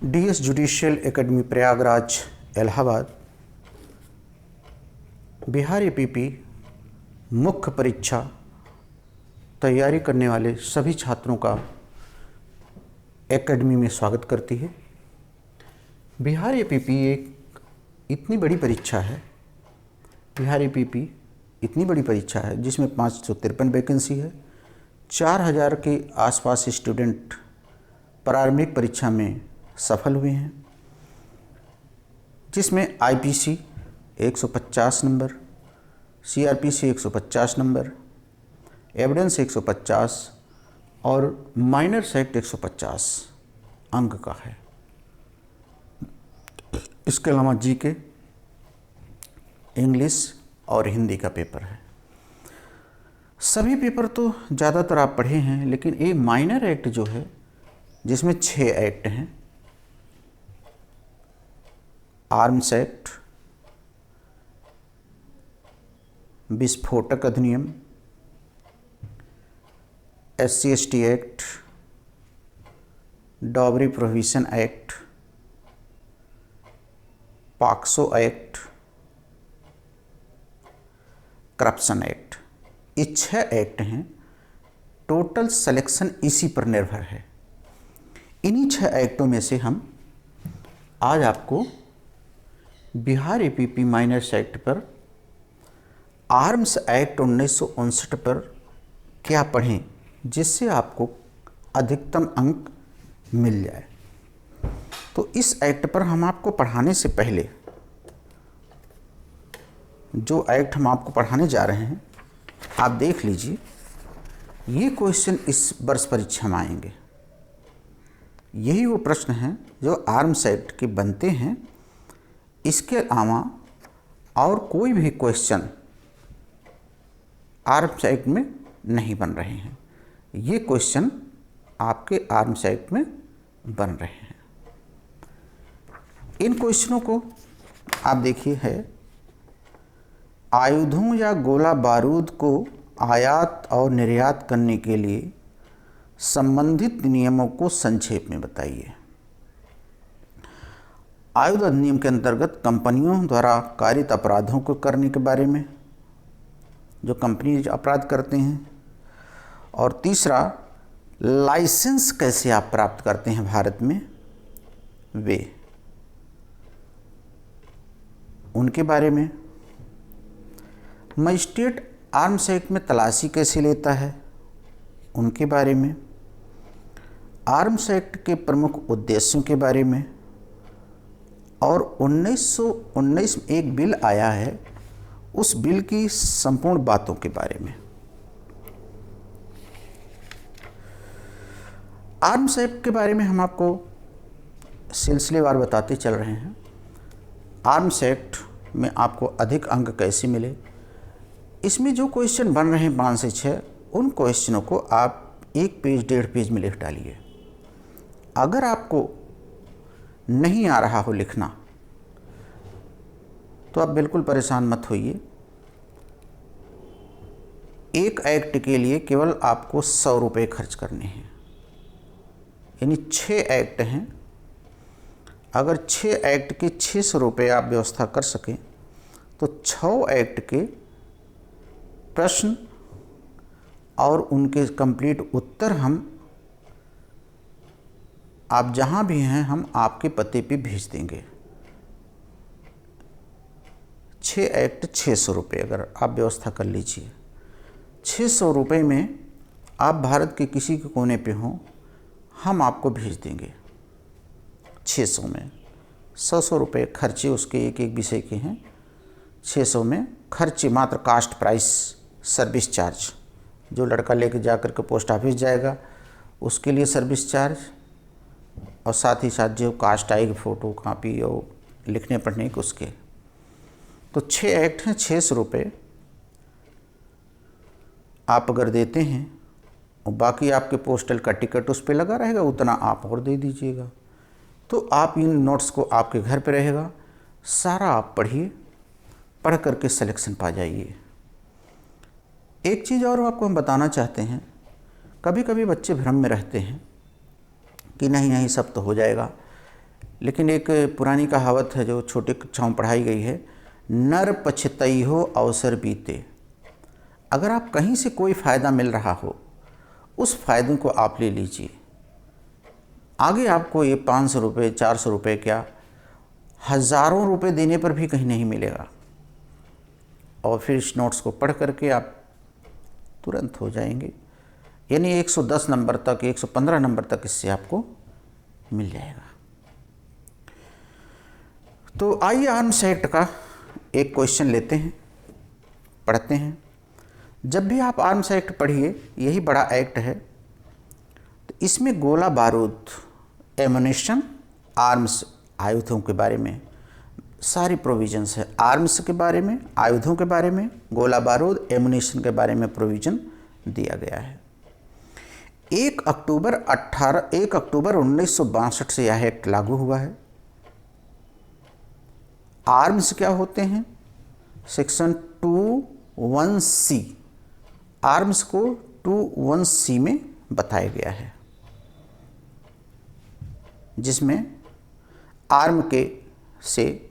DS judicial academy Prayagraj Allahabad Bihar APP मुख्य परीक्षा तैयारी करने वाले सभी छात्रों का एकेडमी में स्वागत करती है। बिहार एपीपी एक इतनी बड़ी परीक्षा है, बिहार एपीपी इतनी बड़ी परीक्षा है जिसमें 553 वैकेंसी है। 4000 के आसपास स्टूडेंट प्रारंभिक परीक्षा में सफल हुए हैं, जिसमें IPC 150 number, CrPC 150 number, evidence 150 और माइनर्स एक्ट 150 अंक का है। इसके अलावा जीके, इंग्लिश और हिंदी का पेपर है। सभी पेपर तो ज़्यादातर आप पढ़े हैं, लेकिन ये माइनर एक्ट जो है जिसमें 6 एक्ट हैं, आर्म्स एक्ट, विस्फोटक अधिनियम, SC/ST act, dowry prohibition act, POCSO act, corruption act, ये 6 एक्ट हैं। टोटल सिलेक्शन इसी पर निर्भर है। इन्हीं 6 एक्टों में से हम आज आपको बिहार एपीपी माइनर्स एक्ट पर, आर्म्स एक्ट 1959 पर क्या पढ़ें जिससे आपको अधिकतम अंक मिल जाए। तो इस एक्ट पर हम आपको पढ़ाने से पहले जो एक्ट हम आपको पढ़ाने जा रहे हैं, आप देख लीजिए। ये क्वेश्चन इस वर्ष परीक्षा में आएंगे। यही वो प्रश्न हैं जो आर्म्स एक्ट के बनते हैं। इसके अलावा और कोई भी क्वेश्चन आर्म्स एक्ट में नहीं बन रहे हैं। ये क्वेश्चन आपके आर्म्स एक्ट में बन रहे हैं। इन क्वेश्चनों को आप देखिए है, आयुधों या गोला बारूद को आयात और निर्यात करने के लिए संबंधित नियमों को संक्षेप में बताइए। आयुध अधिनियम के अंतर्गत कंपनियों द्वारा कारित अपराधों को करने के बारे में, जो कंपनी अपराध करते हैं। और तीसरा, लाइसेंस कैसे आप प्राप्त करते हैं भारत में, वे उनके बारे में। मजिस्ट्रेट आर्म्स एक्ट में तलाशी कैसे लेता है, उनके बारे में। आर्म्स एक्ट के प्रमुख उद्देश्यों के बारे में। और 1919 में एक बिल आया है, उस बिल की संपूर्ण बातों के बारे में। आर्म्स एक्ट के बारे में हम आपको सिलसिलेवार बताते चल रहे हैं। आर्म्स एक्ट में आपको अधिक अंक कैसे मिले, इसमें जो क्वेश्चन बन रहे हैं 5 से 6, उन क्वेश्चनों को आप 1 पेज 1.5 पेज में लिख डालिए। अगर आपको नहीं आ रहा हो लिखना तो आप बिल्कुल परेशान मत होइए। एक एक्ट के लिए केवल आपको 100 रुपये खर्च करने हैं, यानी 6 एक्ट हैं। अगर 6 एक्ट के 600 रुपये आप व्यवस्था कर सकें तो 6 एक्ट के प्रश्न और उनके कंप्लीट उत्तर हम, आप जहाँ भी हैं, हम आपके पते पे भेज देंगे। 6 एक्ट 600 रुपये अगर आप व्यवस्था कर लीजिए। 600 रुपये में आप भारत के किसी के कोने पे हों, हम आपको भेज देंगे। 600 में 100 रुपये खर्चे उसके एक एक विषय के हैं। 600 में खर्चे मात्र कास्ट प्राइस सर्विस चार्ज, जो लड़का लेके जाकर के पोस्ट ऑफिस जाएगा उसके लिए सर्विस चार्ज, और साथ ही साथ जो कास्ट आएगी फ़ोटो कापी और लिखने पढ़ने के उसके। तो 6 एक्ट हैं, 600 रुपये आप अगर देते हैं और बाकी आपके पोस्टल का टिकट उस पर लगा रहेगा, उतना आप और दे दीजिएगा। तो आप इन नोट्स को आपके घर पे रहेगा, सारा आप पढ़िए, पढ़ करके सिलेक्शन पा जाइए। एक चीज़ और आपको हम बताना चाहते हैं, कभी कभी बच्चे भ्रम में रहते हैं कि नहीं नहीं सब तो हो जाएगा, लेकिन एक पुरानी कहावत है जो छोटे कक्षाओं में पढ़ाई गई है, नर पछतई हो अवसर बीते। अगर आप कहीं से कोई फ़ायदा मिल रहा हो, उस फ़ायदे को आप ले लीजिए। आगे आपको ये 500 रुपये, 400 रुपये क्या, हज़ारों रुपये देने पर भी कहीं नहीं मिलेगा। और फिर इस नोट्स को पढ़ करके आप तुरंत हो जाएंगे, यानी 110 नंबर तक, 115 नंबर तक इससे आपको मिल जाएगा। तो आइए आर्म्स एक्ट का एक क्वेश्चन लेते हैं, पढ़ते हैं। जब भी आप आर्म्स एक्ट पढ़िए, यही बड़ा एक्ट है, तो इसमें गोला बारूद, एमुनेशन, आर्म्स, आयुधों के बारे में सारी प्रोविजंस है। आर्म्स के बारे में, आयुधों के बारे में, गोला बारूद, एमुनेशन के बारे में प्रोविज़न दिया गया है। 1 अक्टूबर 1962 से यह एक्ट लागू हुआ है। आर्म्स क्या होते हैं? सेक्शन 21C, आर्म्स को 21C में बताया गया है, जिसमें आर्म के से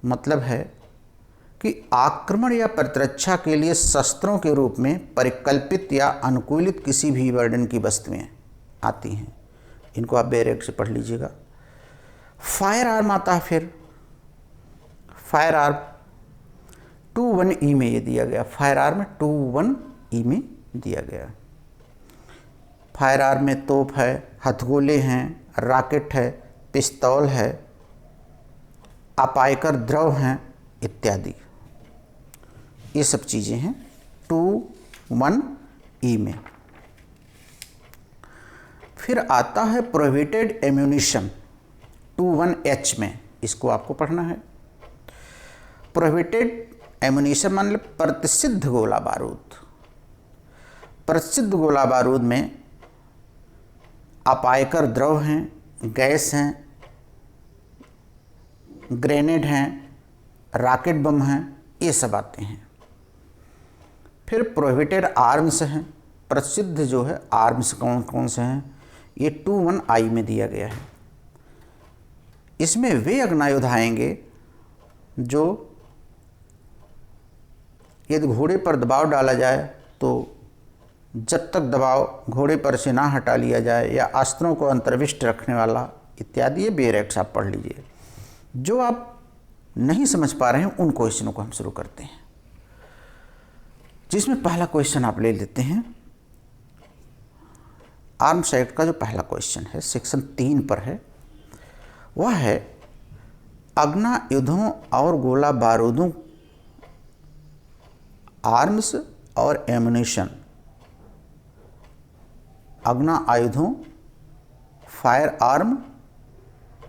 मतलब है कि आक्रमण या प्रतिरक्षा के लिए शस्त्रों के रूप में परिकल्पित या अनुकूलित किसी भी वर्णन की वस्तुएं आती हैं। इनको आप बैरेक से पढ़ लीजिएगा। फायर आर्म आता है, फिर फायर आर्म 21E में ये दिया गया, फायर आर्म 21E में दिया गया। फायर आर्म में तोप है, हथगोले हैं, रॉकेट है, पिस्तौल है, अपायकर द्रव हैं इत्यादि, ये सब चीज़ें हैं 21E में। फिर आता है प्रोहिबिटेड एम्यूनिशन 21H में, इसको आपको पढ़ना है। प्रोहिबिटेड एम्यूनिशन मतलब प्रतिषिद्ध गोला बारूद। प्रतिषिद्ध गोला बारूद में अपायकर द्रव हैं, गैस हैं, ग्रेनेड हैं, रॉकेट बम हैं, ये सब आते हैं। फिर प्रोहिबिटेड आर्म्स हैं, प्रसिद्ध जो है आर्म्स कौन कौन से हैं, ये 21I में दिया गया है। इसमें वे अग्नायुध आएंगे जो यदि घोड़े पर दबाव डाला जाए तो जब तक दबाव घोड़े पर से ना हटा लिया जाए, या अस्त्रों को अंतर्विष्ट रखने वाला इत्यादि, ये बेरेक्स आप पढ़ लीजिए। जो आप नहीं समझ पा रहे हैं उन क्वेश्चनों को हम शुरू करते हैं, जिसमें पहला क्वेश्चन आप ले लेते हैं। आर्म्स एक्ट का जो पहला क्वेश्चन है, सेक्शन 3 पर है, वह है अग्नायुधों और गोला बारूदों, आर्म्स और एमुनेशन, अग्ना आयुधों, फायर आर्म,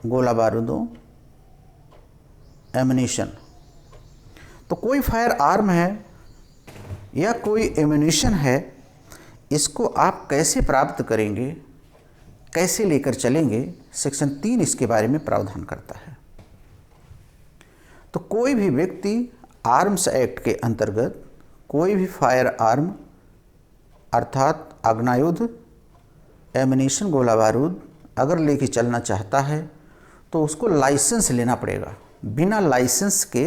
गोला बारूदों, एमुनेशन। तो कोई फायर आर्म है या कोई एमुनेशन है, इसको आप कैसे प्राप्त करेंगे, कैसे लेकर चलेंगे, सेक्शन 3 इसके बारे में प्रावधान करता है। तो कोई भी व्यक्ति आर्म्स एक्ट के अंतर्गत कोई भी फायर आर्म अर्थात अग्नायुध, एमुनेशन, गोला बारूद अगर लेके चलना चाहता है तो उसको लाइसेंस लेना पड़ेगा। बिना लाइसेंस के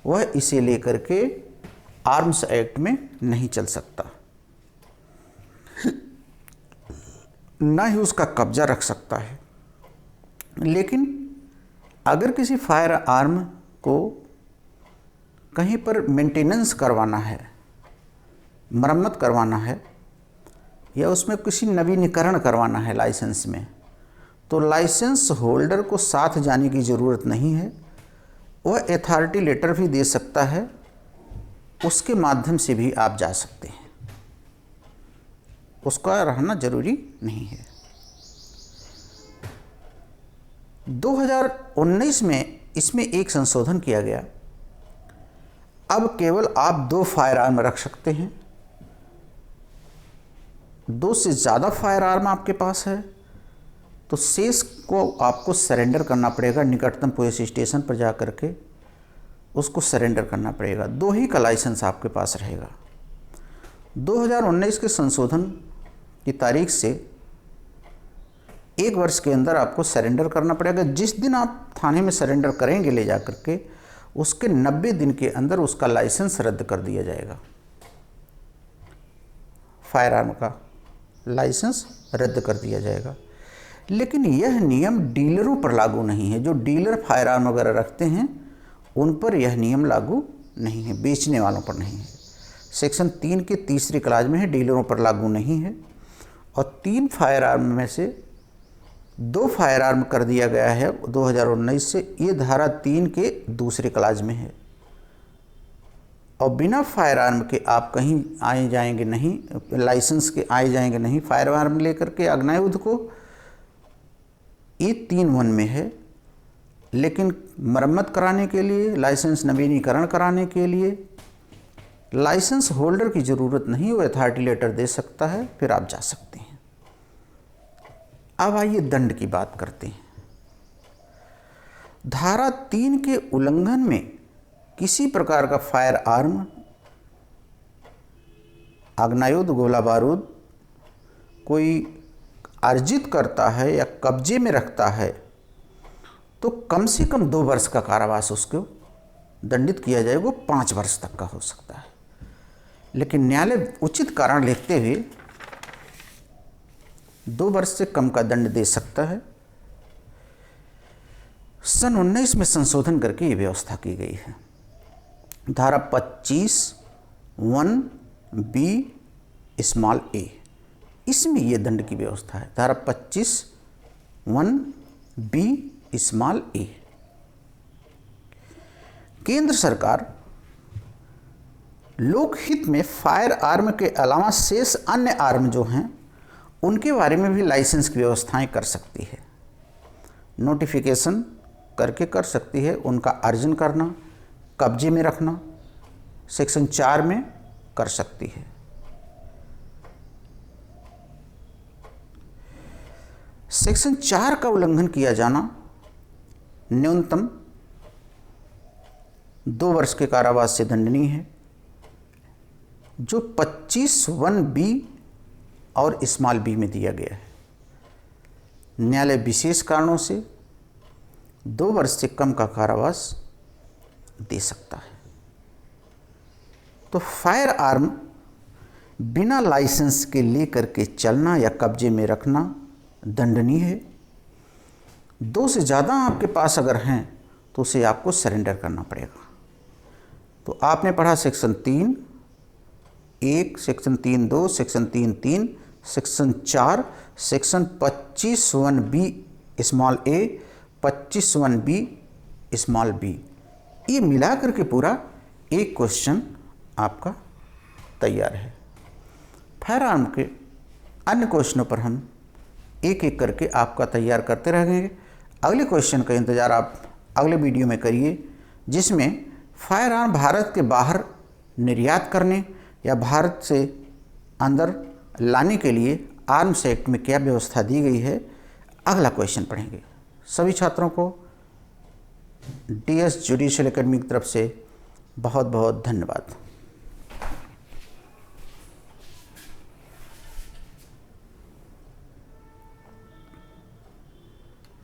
वह इसे लेकर के आर्म्स एक्ट में नहीं चल सकता, ना ही उसका कब्जा रख सकता है। लेकिन अगर किसी फायर आर्म को कहीं पर मेंटेनेंस करवाना है, मरम्मत करवाना है, या उसमें किसी नवीनीकरण करवाना है लाइसेंस में, तो लाइसेंस होल्डर को साथ जाने की ज़रूरत नहीं है। वह अथॉरिटी लेटर भी दे सकता है, उसके माध्यम से भी आप जा सकते हैं, उसका रहना जरूरी नहीं है। 2019 में इसमें एक संशोधन किया गया। अब केवल आप 2 फायर आर्म रख सकते हैं। 2 से ज़्यादा फायर आर्म आपके पास है तो शेष को आपको सरेंडर करना पड़ेगा, निकटतम पुलिस स्टेशन पर जा कर के उसको सरेंडर करना पड़ेगा। 2 ही का लाइसेंस आपके पास रहेगा। 2019 के संशोधन की तारीख से 1 वर्ष के अंदर आपको सरेंडर करना पड़ेगा। जिस दिन आप थाने में सरेंडर करेंगे ले जा करके, उसके 90 दिन के अंदर उसका लाइसेंस रद्द कर दिया जाएगा। फायर आर्म का लाइसेंस रद्द कर दिया जाएगा। लेकिन यह नियम डीलरों पर लागू नहीं है। जो डीलर फायर आर्म वगैरह रखते हैं उन पर यह नियम लागू नहीं है, बेचने वालों पर नहीं है। सेक्शन 3 के तीसरी क्लास में है, डीलरों पर लागू नहीं है। और 3 फायर आर्म में से 2 फायर आर्म कर दिया गया है 2019 से, ये धारा 3 के दूसरे क्लास में है। और बिना फायर आर्म के आप कहीं आए जाएंगे नहीं, लाइसेंस के आए जाएंगे नहीं। फायर आर्म लेकर के आग्नेय को ये 3(1) में है, लेकिन मरम्मत कराने के लिए, लाइसेंस नवीनीकरण कराने के लिए लाइसेंस होल्डर की ज़रूरत नहीं, वो अथॉरिटी लेटर दे सकता है, फिर आप जा सकते हैं। अब आइए दंड की बात करते हैं। धारा 3 के उल्लंघन में किसी प्रकार का फायर आर्म, आग्नेय गोला बारूद कोई अर्जित करता है या कब्जे में रखता है तो कम से कम 2 वर्ष का कारावास उसको दंडित किया जाएगा। वो 5 वर्ष तक का हो सकता है, लेकिन न्यायालय उचित कारण लिखते हुए 2 वर्ष से कम का दंड दे सकता है। सन 19 में संशोधन करके ये व्यवस्था की गई है। धारा 25(1)(b)(a), इसमें ये दंड की व्यवस्था है। धारा 25(1)(b)(a। केंद्र सरकार लोकहित में फायर आर्म के अलावा शेष अन्य आर्म जो हैं उनके बारे में भी लाइसेंस की व्यवस्थाएं कर सकती है। नोटिफिकेशन करके कर सकती है। उनका अर्जन करना, कब्जे में रखना सेक्शन 4 में कर सकती है। सेक्शन 4 का उल्लंघन किया जाना न्यूनतम 2 वर्ष के कारावास से दंडनीय है। जो 25(1)(b) और (b) में दिया गया है। न्यायालय विशेष कारणों से 2 वर्ष से कम का कारावास दे सकता है। तो फायर आर्म बिना लाइसेंस के लेकर के चलना या कब्जे में रखना दंडनीय है। 2 से ज़्यादा आपके पास अगर हैं तो उसे आपको सरेंडर करना पड़ेगा। तो आपने पढ़ा section 3(1), section 3(2), section 3(3), section 4, section 25(1)(b)(a), 25(1)(b)(b), ये मिला करके पूरा एक क्वेश्चन आपका तैयार है। फायर आर्म के अन्य क्वेश्चनों पर हम एक एक करके आपका तैयार करते रहेंगे। अगले क्वेश्चन का इंतज़ार आप अगले वीडियो में करिए, जिसमें फायर आर्म भारत के बाहर निर्यात करने या भारत से अंदर लाने के लिए आर्म्स एक्ट में क्या व्यवस्था दी गई है, अगला क्वेश्चन पढ़ेंगे। सभी छात्रों को DS जुडिशियल एकेडमी की तरफ से बहुत बहुत धन्यवाद।